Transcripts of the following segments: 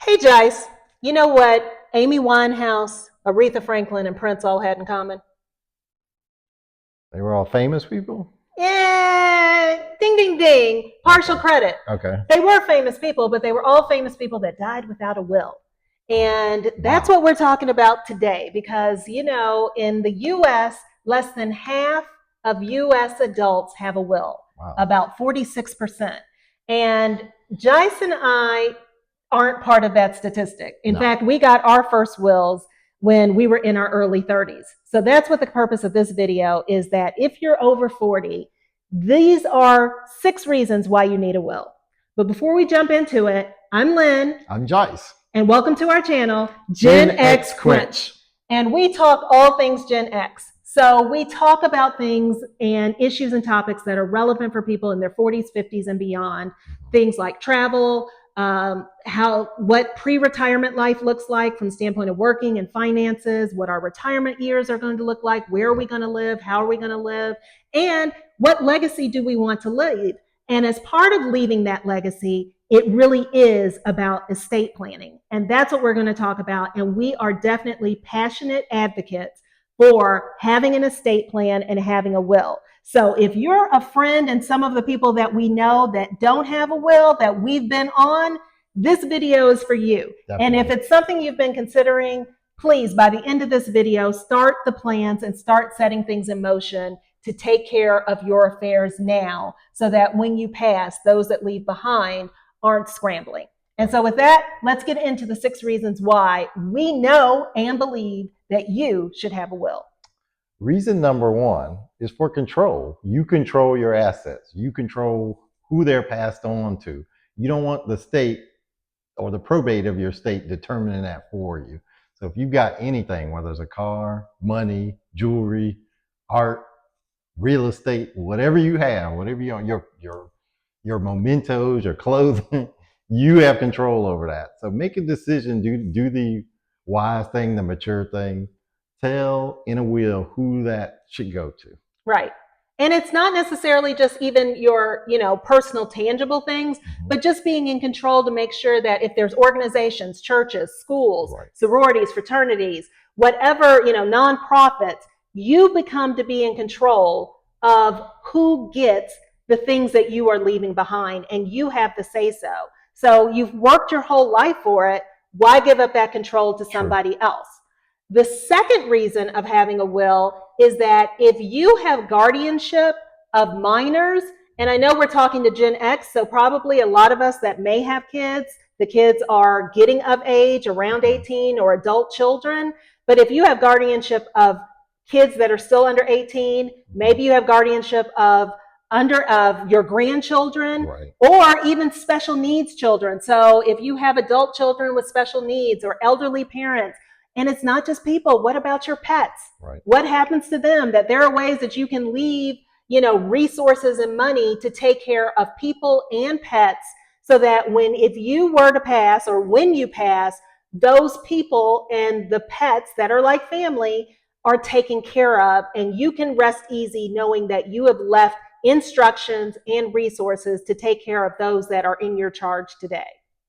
Hey, Jice, you know what Amy Winehouse, Aretha Franklin, and Prince all had in common? They were all famous people? Yeah, ding, ding, ding. Partial Okay. credit. Okay. They were famous people, but they were all famous people that died without a will. And that's Wow. what we're talking about today because, in the US, less than half of US adults have a will, Wow. about 46%. And Jice and I aren't part of that statistic. In No. fact, we got our first wills when we were in our early 30s. So that's what the purpose of this video is, that if you're over 40, these are 6 reasons why you need a will. But before we jump into it, I'm Lynn. I'm Joyce. And welcome to our channel, Gen Gen X X Quench. Quench. And we talk all things Gen X. So we talk about things and issues and topics that are relevant for people in their 40s, 50s, and beyond. Things like travel, what pre-retirement life looks like from the standpoint of working and finances, what our retirement years are going to look like, where are we going to live, how are we going to live, and what legacy do we want to leave. And as part of leaving that legacy, it really is about estate planning. And that's what we're going to talk about. And we are definitely passionate advocates for having an estate plan and having a will. So if you're a friend and some of the people that we know that don't have a will that we've been on, this video is for you. Definitely. And if it's something you've been considering, please, by the end of this video, start the plans and start setting things in motion to take care of your affairs now so that when you pass, those that leave behind aren't scrambling. And so with that, let's get into the 6 reasons why we know and believe that you should have a will. Reason number one is for control. You control your assets. You control who they're passed on to. You don't want the state or the probate of your state determining that for you. So if you've got anything, whether it's a car, money, jewelry, art, real estate, whatever you have, whatever your mementos, your clothing, you have control over that. So make a decision, do the wise thing, the mature thing. Tell in a will who that should go to. Right. And it's not necessarily just even your, personal tangible things, but just being in control to make sure that if there's organizations, churches, schools, Right. sororities, fraternities, whatever, nonprofits, you become to be in control of who gets the things that you are leaving behind, and you have the say so. So you've worked your whole life for it. Why give up that control to somebody else? The second reason of having a will is that if you have guardianship of minors, and I know we're talking to Gen X, so probably a lot of us that may have kids, the kids are getting of age around 18 or adult children. But if you have guardianship of kids that are still under 18, maybe you have guardianship of your grandchildren, Right. or even special needs children. So if you have adult children with special needs or elderly parents, and it's not just people, what about your pets? Right. What happens to them? That there are ways that you can leave, resources and money to take care of people and pets, so that if you were to pass, or when you pass, those people and the pets that are like family are taken care of, and you can rest easy knowing that you have left instructions and resources to take care of those that are in your charge today.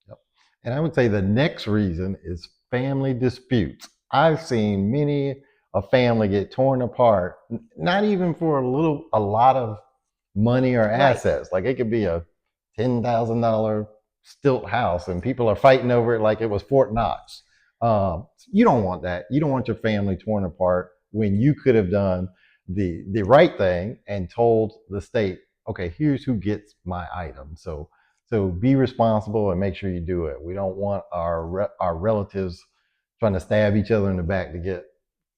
Yep. And I would say the next reason is family disputes. I've seen many a family get torn apart, not even for a lot of money or assets. Like it could be a $10,000 stilt house and people are fighting over it like it was Fort Knox. You don't want that. You don't want your family torn apart when you could have done the right thing and told the state, okay, here's who gets my item. So be responsible and make sure you do it. We don't want our relatives trying to stab each other in the back to get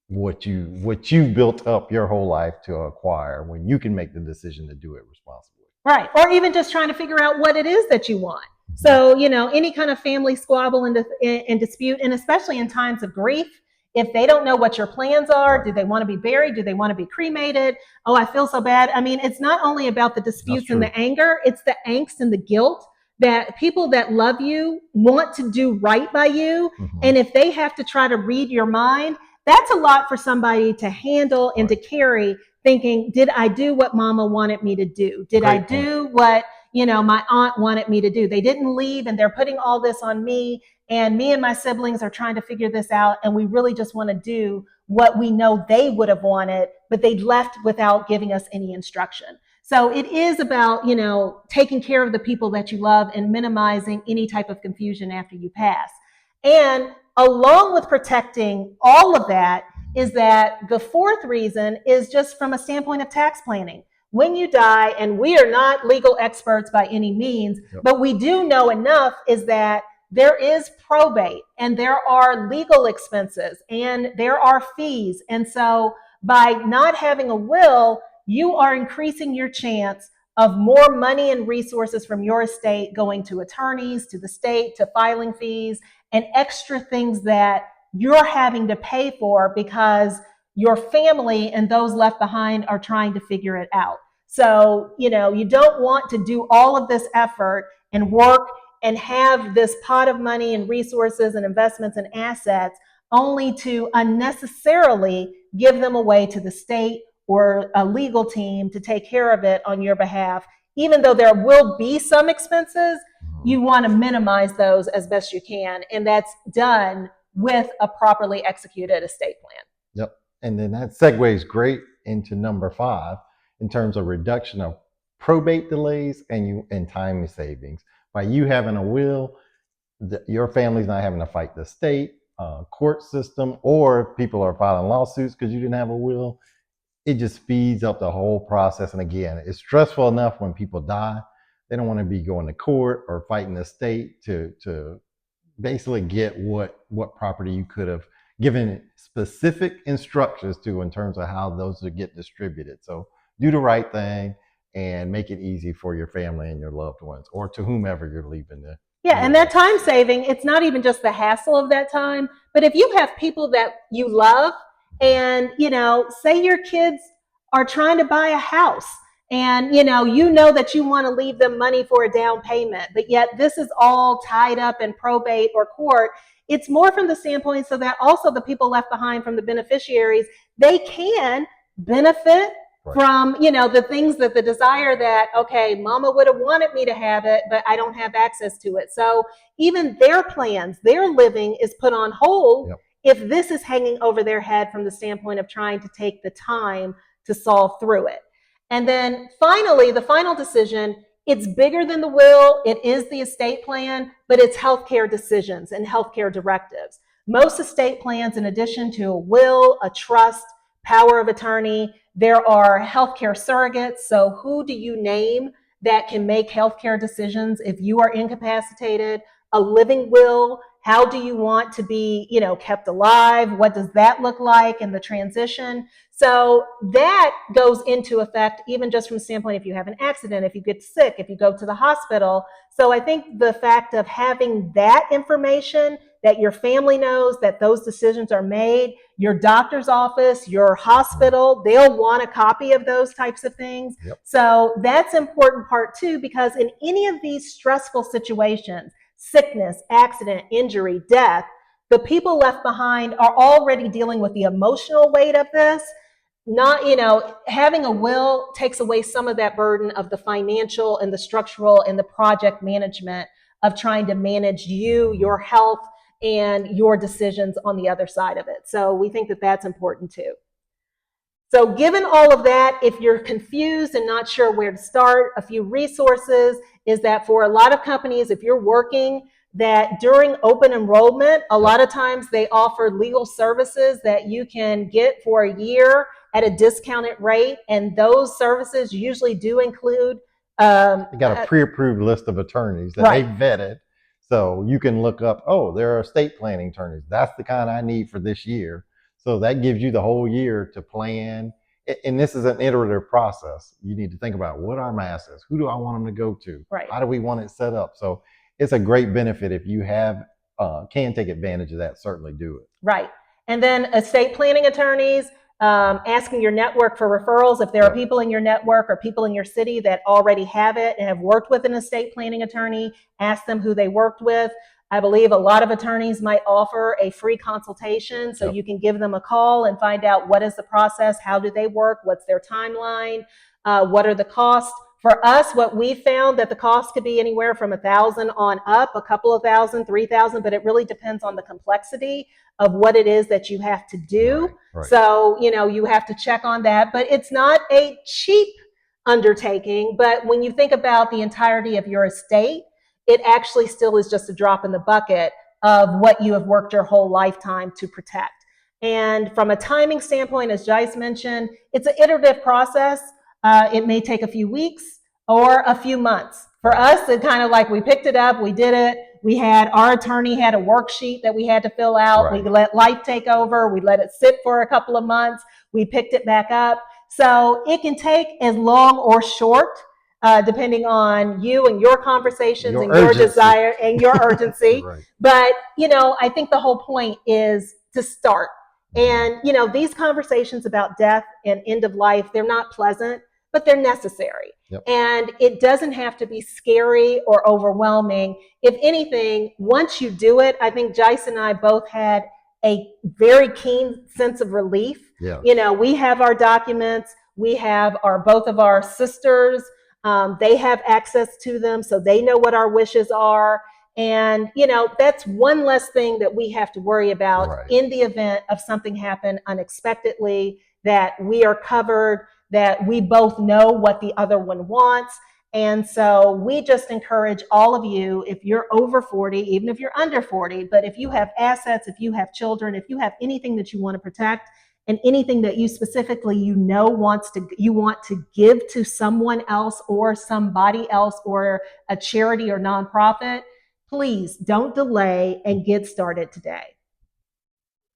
what you built up your whole life to acquire, when you can make the decision to do it responsibly. Right. Or even just trying to figure out what it is that you want. So, any kind of family squabble and dispute, and especially in times of grief, if they don't know what your plans are, do they want to be buried? Do they want to be cremated? Oh, I feel so bad. I mean, it's not only about the disputes and the anger, it's the angst and the guilt that people that love you want to do right by you. And if they have to try to read your mind, that's a lot for somebody to handle and to carry, thinking, did I do what mama wanted me to do? Did I do what, my aunt wanted me to do. They didn't leave, and they're putting all this on me. And me and my siblings are trying to figure this out. And we really just want to do what we know they would have wanted, but they left without giving us any instruction. So it is about, taking care of the people that you love and minimizing any type of confusion after you pass. And along with protecting all of that is that the fourth reason is just from a standpoint of tax planning. When you die, and we are not legal experts by any means, but we do know enough is that there is probate and there are legal expenses and there are fees. And so by not having a will, you are increasing your chance of more money and resources from your estate going to attorneys, to the state, to filing fees, and extra things that you're having to pay for because your family and those left behind are trying to figure it out. So, you don't want to do all of this effort and work and have this pot of money and resources and investments and assets only to unnecessarily give them away to the state or a legal team to take care of it on your behalf. Even though there will be some expenses, you want to minimize those as best you can. And that's done with a properly executed estate plan. Yep. And then that segues great into number 5 in terms of reduction of probate delays and time savings. By you having a will, your family's not having to fight the state court system, or people are filing lawsuits because you didn't have a will. It just speeds up the whole process. And again, it's stressful enough when people die. They don't want to be going to court or fighting the state to basically get what property you could have given specific instructions to in terms of how those would get distributed. So do the right thing and make it easy for your family and your loved ones, or to whomever you're leaving the. Yeah, and that time saving, it's not even just the hassle of that time, but if you have people that you love and, say your kids are trying to buy a house and, you know that you want to leave them money for a down payment, but yet this is all tied up in probate or court. It's more from the standpoint so that also the people left behind from the beneficiaries, they can benefit from, the things that the desire that, okay, mama would have wanted me to have it, but I don't have access to it. So even their plans, their living is put on hold if this is hanging over their head from the standpoint of trying to take the time to solve through it. And then finally, the final decision, it's bigger than the will. It is the estate plan, but it's healthcare decisions and healthcare directives. Most estate plans, in addition to a will, a trust, power of attorney, there are healthcare surrogates. So who do you name that can make healthcare decisions if you are incapacitated? A living will, how do you want to be, kept alive? What does that look like in the transition? So that goes into effect even just from the standpoint if you have an accident, if you get sick, if you go to the hospital. So I think the fact of having that information that your family knows that those decisions are made, your doctor's office, your hospital, they'll want a copy of those types of things. So that's important part too, because in any of these stressful situations, sickness, accident, injury, death, the people left behind are already dealing with the emotional weight of this. Not, having a will takes away some of that burden of the financial and the structural and the project management of trying to manage you, your health, and your decisions on the other side of it. So we think that that's important too. So given all of that, if you're confused and not sure where to start, a few resources is that for a lot of companies, if you're working, that during open enrollment, a lot of times they offer legal services that you can get for a year at a discounted rate. And those services usually do include you got a pre-approved list of attorneys that they vetted. So you can look up, there are estate planning attorneys. That's the kind I need for this year. So that gives you the whole year to plan. And this is an iterative process. You need to think about, what are my assets? Who do I want them to go to? How do we want it set up? So it's a great benefit. If you can take advantage of that, certainly do it. Right. And then estate planning attorneys, asking your network for referrals. If there are people in your network or people in your city that already have it and have worked with an estate planning attorney, ask them who they worked with. I believe a lot of attorneys might offer a free consultation, so you can give them a call and find out what is the process, how do they work, what's their timeline, what are the costs. For us, what we found that the cost could be anywhere from $1,000 on up, a couple of thousand, 3,000, but it really depends on the complexity of what it is that you have to do. Right. So, you have to check on that, but it's not a cheap undertaking. But when you think about the entirety of your estate, it actually still is just a drop in the bucket of what you have worked your whole lifetime to protect. And from a timing standpoint, as Jice mentioned, it's an iterative process. It may take a few weeks or a few months. For us, it kind of like we picked it up, we did it. Our attorney had a worksheet that we had to fill out. Right. We let life take over. We let it sit for a couple of months. We picked it back up. So it can take as long or short, depending on you and your conversations and your desire and your urgency. Right. But, I think the whole point is to start. And, these conversations about death and end of life, they're not pleasant, but they're necessary. Yep. And it doesn't have to be scary or overwhelming. If anything, once you do it, I think Jice and I both had a very keen sense of relief. Yeah. We have our documents. We have both of our sisters. They have access to them, so they know what our wishes are. And, that's one less thing that we have to worry about in the event of something happen unexpectedly, that we are covered, that we both know what the other one wants. And so we just encourage all of you, if you're over 40, even if you're under 40, but if you have assets, if you have children, if you have anything that you want to protect, and anything that you specifically you want to give to someone else or somebody else or a charity or nonprofit, please don't delay and get started today.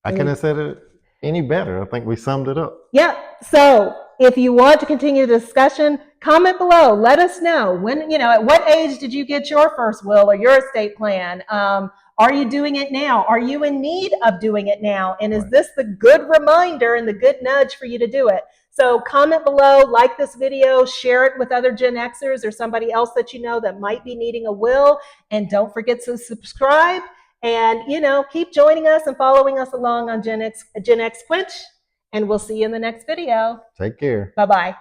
I couldn't have said it any better. I think we summed it up. Yeah. So if you want to continue the discussion, comment below. Let us know at what age did you get your first will or your estate plan? Are you doing it now? Are you in need of doing it now? And is this the good reminder and the good nudge for you to do it? So comment below, like this video, share it with other Gen Xers or somebody else that you know that might be needing a will. And don't forget to subscribe and, keep joining us and following us along on Gen X Quench. And we'll see you in the next video. Take care. Bye-bye.